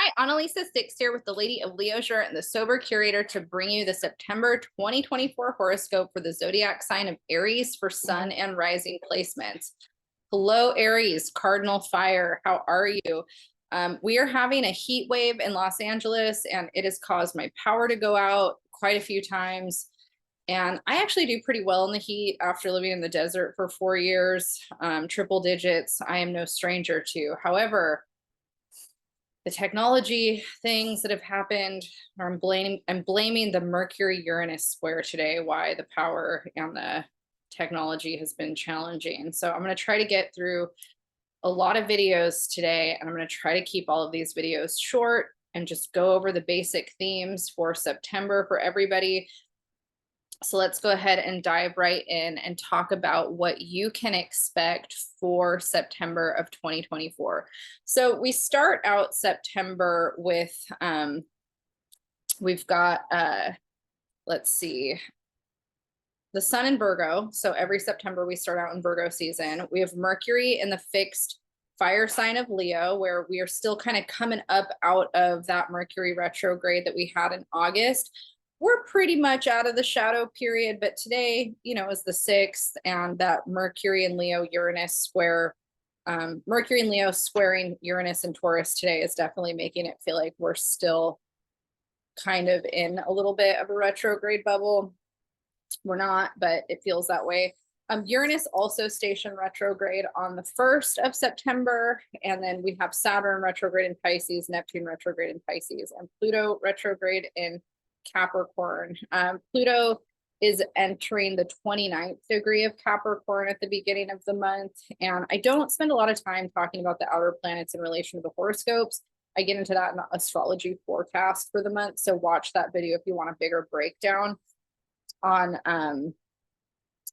Hi, Analisa Six here with the Lady of Leisure and the Sober Curator to bring you the September 2024 horoscope for the zodiac sign of Aries for sun and rising placements. Hello, Aries, Cardinal Fire. How are you? We are having a heat wave in Los Angeles, and it has caused my power to go out quite a few times. And I actually do pretty well in the heat after living in the desert for 4 years, triple digits. I am no stranger to. However, the technology things that have happened, I'm blaming the Mercury Uranus square today, why the power and the technology has been challenging. So I'm going to try to get through a lot of videos today, and I'm going to try to keep all of these videos short and just go over the basic themes for September for everybody. So let's go ahead and dive right in and talk about what you can expect for September of 2024. So we start out September with, we've got, let's see, the sun in Virgo. So every September we start out in Virgo season. We have Mercury in the fixed fire sign of Leo, where we are still kind of coming up out of that Mercury retrograde that we had in August. We're pretty much out of the shadow period, but today, is the 6th, and that Mercury and Leo Uranus square, Mercury and Leo squaring Uranus and Taurus today is definitely making it feel like we're still kind of in a little bit of a retrograde bubble. We're not, but it feels that way. Uranus also stationed retrograde on the 1st of September, and then we have Saturn retrograde in Pisces, Neptune retrograde in Pisces, and Pluto retrograde in Capricorn. Pluto is entering the 29th degree of Capricorn at the beginning of the month. And I don't spend a lot of time talking about the outer planets in relation to the horoscopes. I get into that in the astrology forecast for the month. So watch that video if you want a bigger breakdown on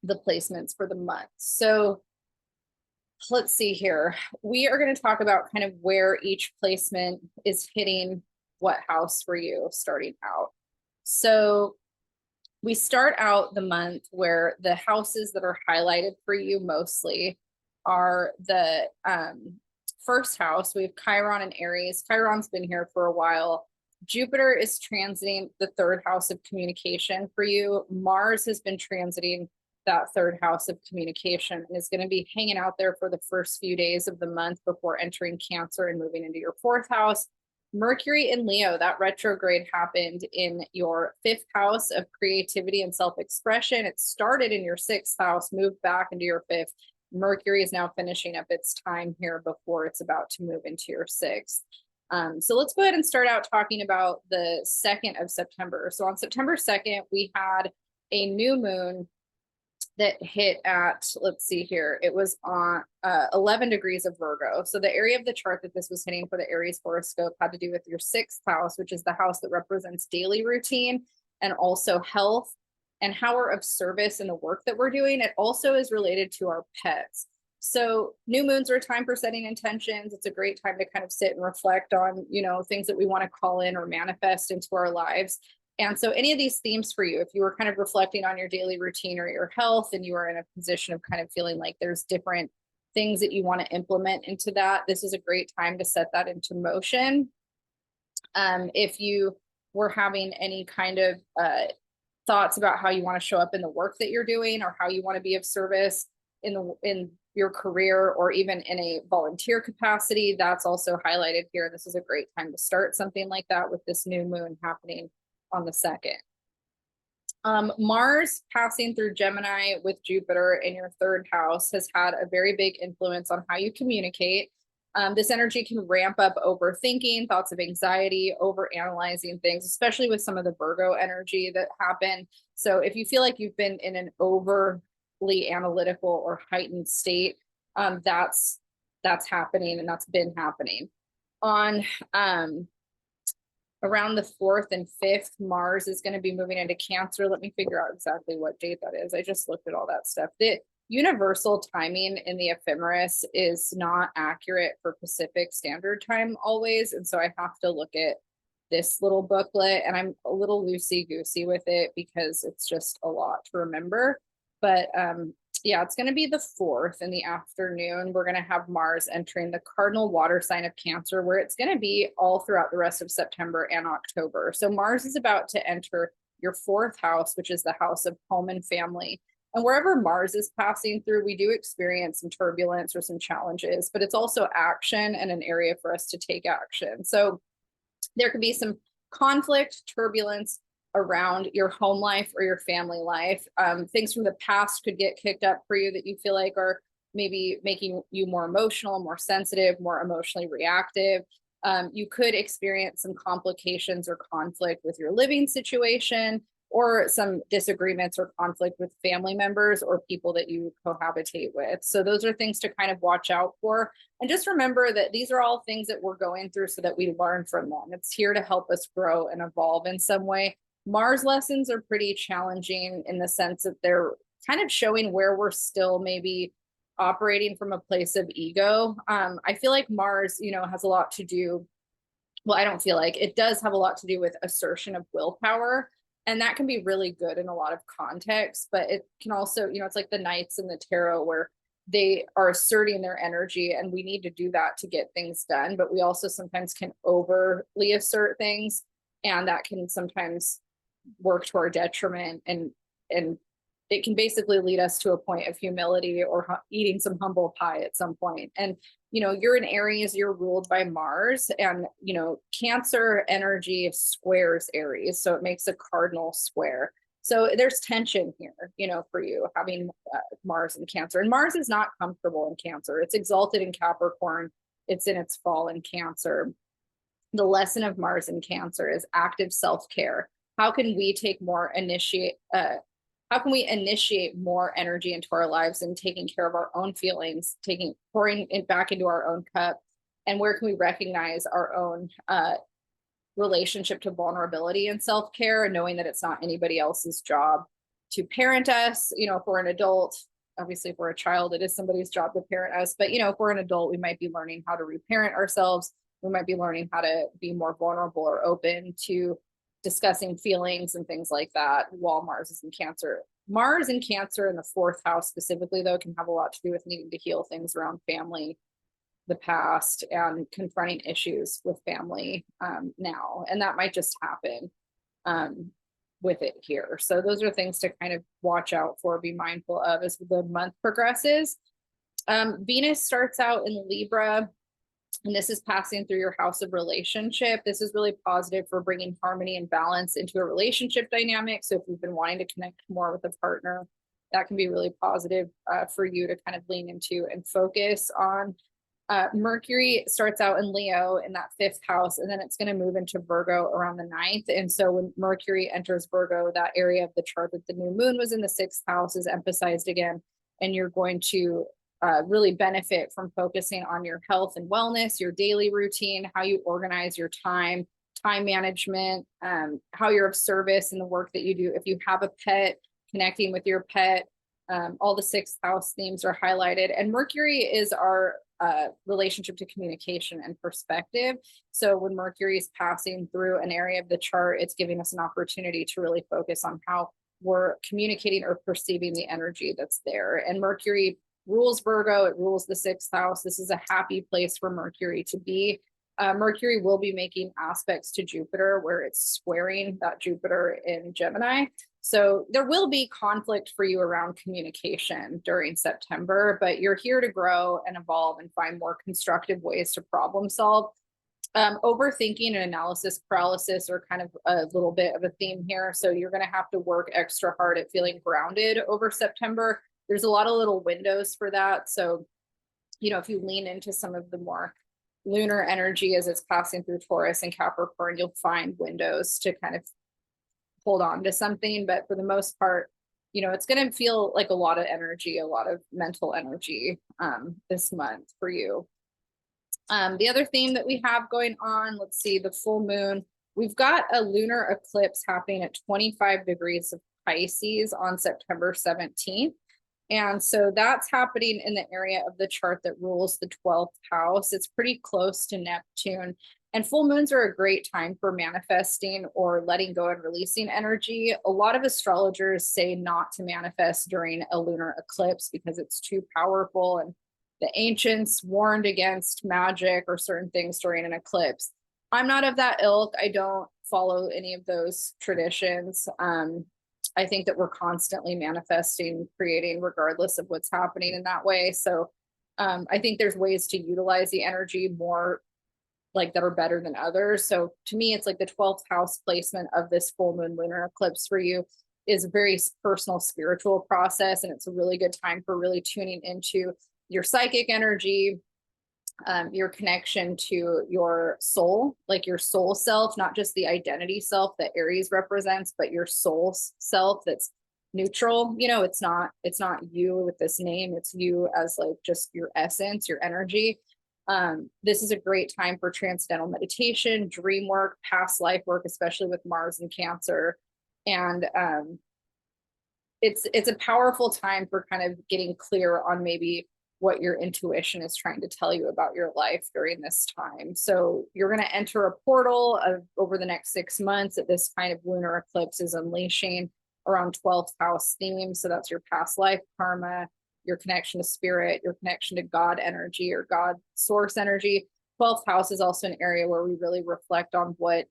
the placements for the month. So let's see here. We are going to talk about kind of where each placement is hitting what house for you starting out. So we start out the month where the houses that are highlighted for you mostly are the first house. We have Chiron and Aries. Chiron's been here for a while. Jupiter is transiting the 3rd house of communication for you. Mars has been transiting that 3rd house of communication and is going to be hanging out there for the first few days of the month before entering Cancer and moving into your 4th house. Mercury in Leo, that retrograde happened in your 5th house of creativity and self-expression. It started in your 6th house, moved back into your 5th. Mercury is now finishing up its time here before it's about to move into your 6th. So let's go ahead and start out talking about the 2nd of September. So on September 2nd, we had a new moon that hit at, let's see here, it was on 11 degrees of Virgo. So the area of the chart that this was hitting for the Aries horoscope had to do with your 6th house, which is the house that represents daily routine and also health and how we're of service in the work that we're doing. It also is related to our pets. So new moons are a time for setting intentions. It's a great time to kind of sit and reflect on, things that we want to call in or manifest into our lives. And so any of these themes for you, if you were kind of reflecting on your daily routine or your health and you are in a position of kind of feeling like there's different things that you want to implement into that, this is a great time to set that into motion. If you were having any kind of thoughts about how you want to show up in the work that you're doing or how you want to be of service in your career or even in a volunteer capacity, that's also highlighted here. This is a great time to start something like that with this new moon happening on the 2nd. Mars passing through Gemini with Jupiter in your 3rd house has had a very big influence on how you communicate. This energy can ramp up overthinking, thoughts of anxiety, overanalyzing things, especially with some of the Virgo energy that happened. So if you feel like you've been in an overly analytical or heightened state, that's happening, and that's been happening. On around the 4th and 5th, Mars is going to be moving into Cancer. Let me figure out exactly what date that is. I just looked at all that stuff. The universal timing in the ephemeris is not accurate for Pacific Standard Time always. And so I have to look at this little booklet, and I'm a little loosey-goosey with it because it's just a lot to remember. But Yeah, it's going to be the 4th in the afternoon. We're going to have Mars entering the cardinal water sign of Cancer, where it's going to be all throughout the rest of September and October. So Mars is about to enter your 4th house, which is the house of home and family. And wherever Mars is passing through, we do experience some turbulence or some challenges, but it's also action and an area for us to take action. So there could be some conflict, turbulence around your home life or your family life. Things from the past could get kicked up for you that you feel like are maybe making you more emotional, more sensitive, more emotionally reactive. You could experience some complications or conflict with your living situation, or some disagreements or conflict with family members or people that you cohabitate with. So those are things to kind of watch out for. And just remember that these are all things that we're going through so that we learn from them. It's here to help us grow and evolve in some way. Mars lessons are pretty challenging in the sense that they're kind of showing where we're still maybe operating from a place of ego. I feel like Mars, has a lot to do. Well, I don't feel like it does have a lot to do with assertion of willpower. And that can be really good in a lot of contexts, but it can also, it's like the knights in the tarot where they are asserting their energy, and we need to do that to get things done. But we also sometimes can overly assert things, and that can sometimes work to our detriment, and it can basically lead us to a point of humility or eating some humble pie at some point. And you're in Aries, you're ruled by Mars, and Cancer energy squares Aries, so it makes a cardinal square. So there's tension here, for you having Mars in Cancer. And Mars is not comfortable in Cancer. It's exalted in Capricorn. It's in its fall in Cancer. The lesson of Mars in Cancer is active self-care. How can we initiate more energy into our lives and taking care of our own feelings, pouring it back into our own cup? And where can we recognize our own relationship to vulnerability and self-care, and knowing that it's not anybody else's job to parent us? If we're an adult, obviously if we're a child, it is somebody's job to parent us. But if we're an adult, we might be learning how to reparent ourselves. We might be learning how to be more vulnerable or open to discussing feelings and things like that while Mars is in Cancer. Mars in Cancer in the 4th house specifically, though, can have a lot to do with needing to heal things around family, the past, and confronting issues with family now. And that might just happen with it here. So those are things to kind of watch out for, be mindful of as the month progresses. Venus starts out in Libra, and this is passing through your house of relationship. This is really positive for bringing harmony and balance into a relationship dynamic. So if you've been wanting to connect more with a partner, that can be really positive for you to kind of lean into and focus on. Mercury starts out in Leo in that 5th house, and then it's going to move into Virgo around the 9th. And so when Mercury enters Virgo, that area of the chart that the new moon was in the 6th house is emphasized again. And you're going to really benefit from focusing on your health and wellness, your daily routine, how you organize your time management, how you're of service in the work that you do. If you have a pet, connecting with your pet, all the 6th house themes are highlighted. And Mercury is our relationship to communication and perspective. So when Mercury is passing through an area of the chart, it's giving us an opportunity to really focus on how we're communicating or perceiving the energy that's there. And Mercury rules Virgo, it rules the 6th house. This is a happy place for Mercury to be. Mercury will be making aspects to Jupiter, where it's squaring that Jupiter in Gemini. So there will be conflict for you around communication during September, but you're here to grow and evolve and find more constructive ways to problem solve. Overthinking and analysis paralysis are kind of a little bit of a theme here. So you're going to have to work extra hard at feeling grounded over September. There's a lot of little windows for that. So, if you lean into some of the more lunar energy as it's passing through Taurus and Capricorn, you'll find windows to kind of hold on to something. But for the most part, it's going to feel like a lot of energy, a lot of mental energy this month for you. The other theme that we have going on, let's see, the full moon. We've got a lunar eclipse happening at 25 degrees of Pisces on September 17th. And so that's happening in the area of the chart that rules the 12th house. It's pretty close to Neptune. And full moons are a great time for manifesting or letting go and releasing energy. A lot of astrologers say not to manifest during a lunar eclipse because it's too powerful, and the ancients warned against magic or certain things during an eclipse. I'm not of that ilk. I don't follow any of those traditions. I think that we're constantly manifesting, creating, regardless of what's happening in that way. So I think there's ways to utilize the energy more, like, that are better than others. So to me, it's like the 12th house placement of this full moon lunar eclipse for you is a very personal spiritual process. And it's a really good time for really tuning into your psychic energy, your connection to your soul, like your soul self, not just the identity self that Aries represents, but your soul self that's neutral. You know, it's not you with this name, it's you as like just your essence, your energy. This is a great time for transcendental meditation, dream work, past life work, especially with Mars and Cancer. And it's a powerful time for kind of getting clear on maybe what your intuition is trying to tell you about your life during this time. So you're going to enter a portal of over the next 6 months that this kind of lunar eclipse is unleashing around 12th house theme. So that's your past life karma, your connection to spirit, your connection to God energy or God source energy. 12th house is also an area where we really reflect on what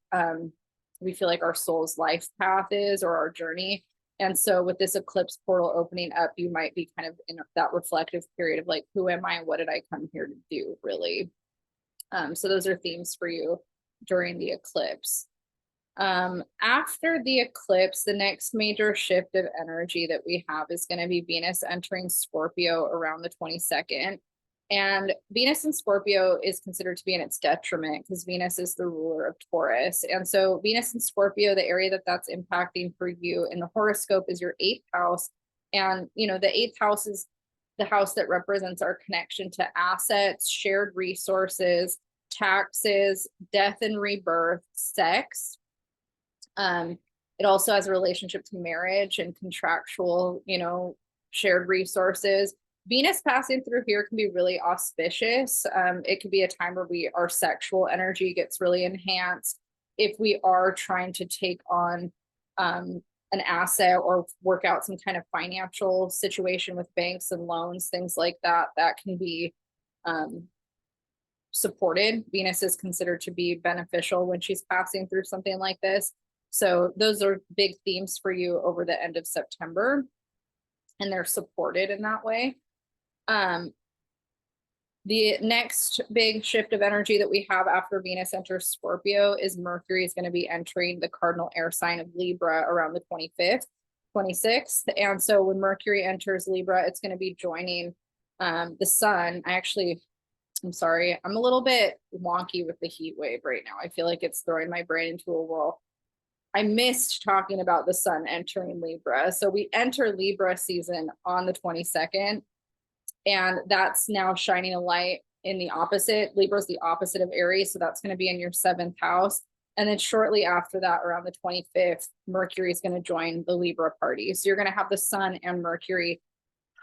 we feel like our soul's life path is, or our journey. And so with this eclipse portal opening up, you might be kind of in that reflective period of like, who am I? What did I come here to do, really? So those are themes for you during the eclipse. After the eclipse, the next major shift of energy that we have is going to be Venus entering Scorpio around the 22nd. And Venus in Scorpio is considered to be in its detriment because Venus is the ruler of Taurus. And so Venus in Scorpio, the area that that's impacting for you in the horoscope is your 8th house. And, you know, the 8th house is the house that represents our connection to assets, shared resources, taxes, death and rebirth, sex. It also has a relationship to marriage and contractual, you know, shared resources. Venus passing through here can be really auspicious. It could be a time where our sexual energy gets really enhanced. If we are trying to take on an asset or work out some kind of financial situation with banks and loans, things like that, that can be supported. Venus is considered to be beneficial when she's passing through something like this. So those are big themes for you over the end of September, and they're supported in that way. The next big shift of energy that we have after Venus enters Scorpio is Mercury is going to be entering the cardinal air sign of Libra around the 25th, 26th. And so when Mercury enters Libra, it's going to be joining the sun. I'm sorry, I'm a little bit wonky with the heat wave right now. I feel like it's throwing my brain into a whirl. I missed talking about the sun entering Libra. So we enter Libra season on the 22nd, and that's now shining a light in the opposite. Libra is the opposite of Aries, so that's going to be in your 7th house. And then shortly after that, around the 25th, Mercury is going to join the Libra party. So you're going to have the sun and Mercury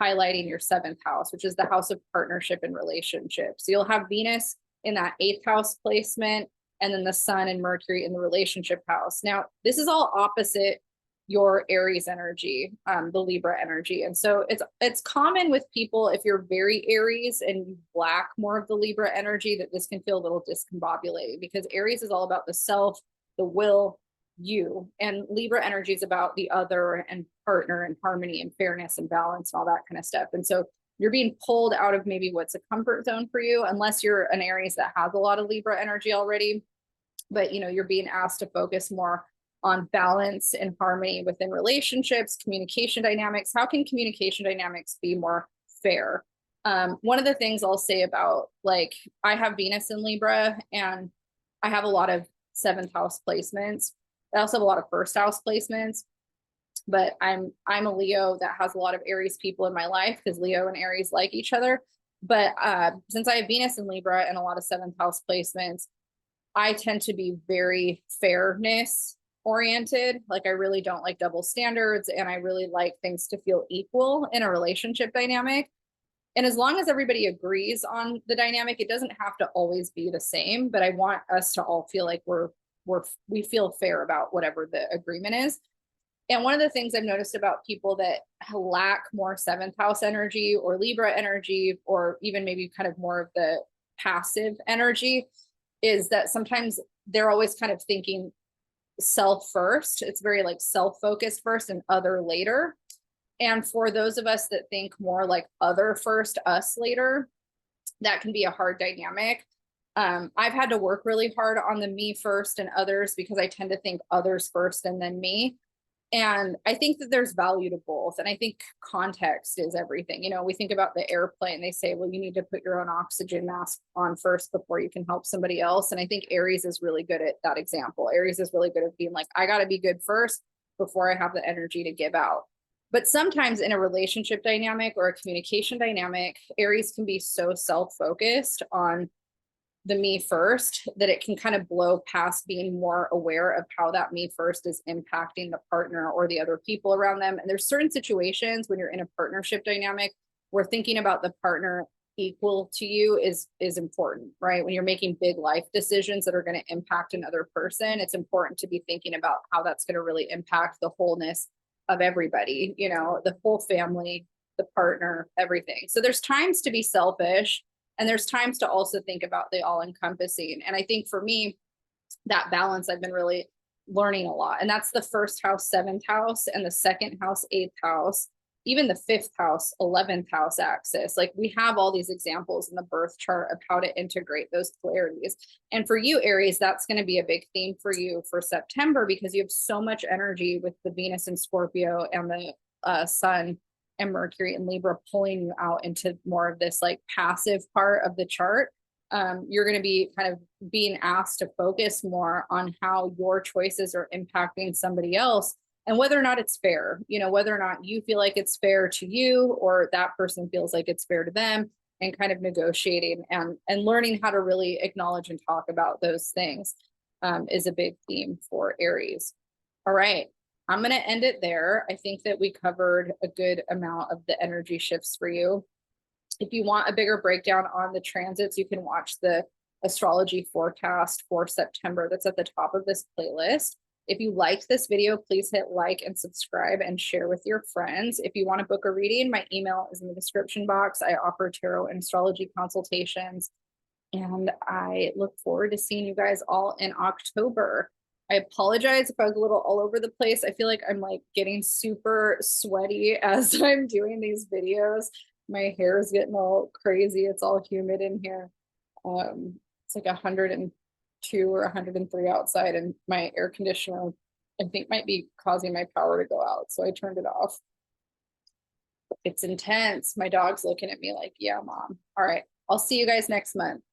highlighting your 7th house, which is the house of partnership and relationships. So you'll have Venus in that 8th house placement, and then the sun and Mercury in the relationship house. Now, this is all opposite your Aries energy, the Libra energy. And so it's common with people, if you're very Aries and you lack more of the Libra energy, that this can feel a little discombobulated, because Aries is all about the self, the will, you, and Libra energy is about the other and partner and harmony and fairness and balance and all that kind of stuff. And so you're being pulled out of maybe what's a comfort zone for you, unless you're an Aries that has a lot of Libra energy already. But, you know, you're being asked to focus more on balance and harmony within relationships, communication dynamics. How can communication dynamics be more fair? One of the things I'll say about, like, I have Venus in Libra and I have a lot of 7th house placements. I also have a lot of 1st house placements, but I'm a Leo that has a lot of Aries people in my life, because Leo and Aries like each other. But since I have Venus in Libra and a lot of 7th house placements, I tend to be very fairness oriented. Like, I really don't like double standards, and I really like things to feel equal in a relationship dynamic. And as long as everybody agrees on the dynamic, it doesn't have to always be the same, but I want us to all feel like we feel fair about whatever the agreement is. And one of the things I've noticed about people that lack more seventh house energy or Libra energy, or even maybe kind of more of the passive energy, is that sometimes they're always kind of thinking self first. It's very like self-focused first and other later. And for those of us that think more like other first, us later, that can be a hard dynamic. I've had to work really hard on the me first and others, because I tend to think others first and then me. And I think that there's value to both. And I think context is everything. You know, we think about the airplane, they say, well, you need to put your own oxygen mask on first before you can help somebody else. And I think Aries is really good at that example. Aries is really good at being like, I got to be good first before I have the energy to give out. But sometimes in a relationship dynamic or a communication dynamic, Aries can be so self-focused on the me first that it can kind of blow past being more aware of how that me first is impacting the partner or the other people around them. And there's certain situations when you're in a partnership dynamic where thinking about the partner equal to you is important, right? When you're making big life decisions that are going to impact another person, it's important to be thinking about how that's going to really impact the wholeness of everybody, you know, the whole family, the partner, everything. So there's times to be selfish, and there's times to also think about the all encompassing. And I think for me, that balance I've been really learning a lot. And that's the first house, seventh house, and the second house, eighth house, even the fifth house, 11th house axis. Like we have all these examples in the birth chart of how to integrate those polarities. And for you, Aries, that's going to be a big theme for you for September, because you have so much energy with the Venus in Scorpio and the Sun and Mercury and Libra pulling you out into more of this like passive part of the chart. You're going to be kind of being asked to focus more on how your choices are impacting somebody else, and whether or not it's fair, you know, whether or not you feel like it's fair to you or that person feels like it's fair to them, and kind of negotiating and learning how to really acknowledge and talk about those things is a big theme for Aries. All right. I'm going to end it there. I think that we covered a good amount of the energy shifts for you. If you want a bigger breakdown on the transits, you can watch the astrology forecast for September that's at the top of this playlist. If you liked this video, please hit like and subscribe and share with your friends. If you want to book a reading, my email is in the description box. I offer tarot and astrology consultations, and I look forward to seeing you guys all in October. I apologize if I was a little all over the place. I feel like I'm like getting super sweaty as I'm doing these videos. My hair is getting all crazy. It's all humid in here. It's like 102 or 103 outside, and my air conditioner, I think, might be causing my power to go out. So I turned it off. It's intense. My dog's looking at me like, yeah, mom. All right. I'll see you guys next month.